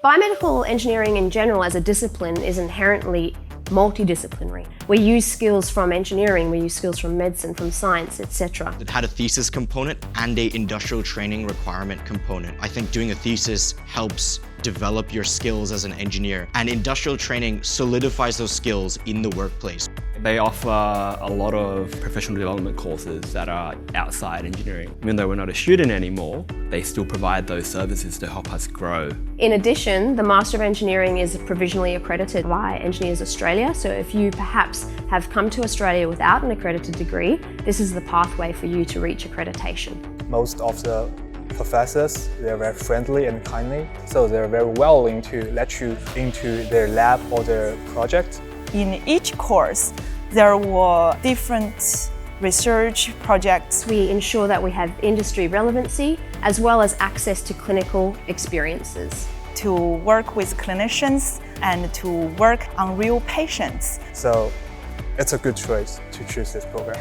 Biomedical engineering in general as a discipline is inherently multidisciplinary. We use skills from engineering, we use skills from medicine, from science, etc. It had a thesis component and a industrial training requirement component. I think doing a thesis helps develop your skills as an engineer, and industrial training solidifies those skills in the workplace. They offer a lot of professional development courses that are outside engineering. Even though we're not a student anymore, they still provide those services to help us grow. In addition, the Master of Engineering is provisionally accredited by Engineers Australia, so if you perhaps have come to Australia without an accredited degree, this is the pathway for you to reach accreditation. Most of the professors, they're very friendly and kindly, so they're very willing to let you into their lab or their project. In each course, there were different research projects. We ensure that we have industry relevancy as well as access to clinical experiences. To work with clinicians and to work on real patients. So it's a good choice to choose this program.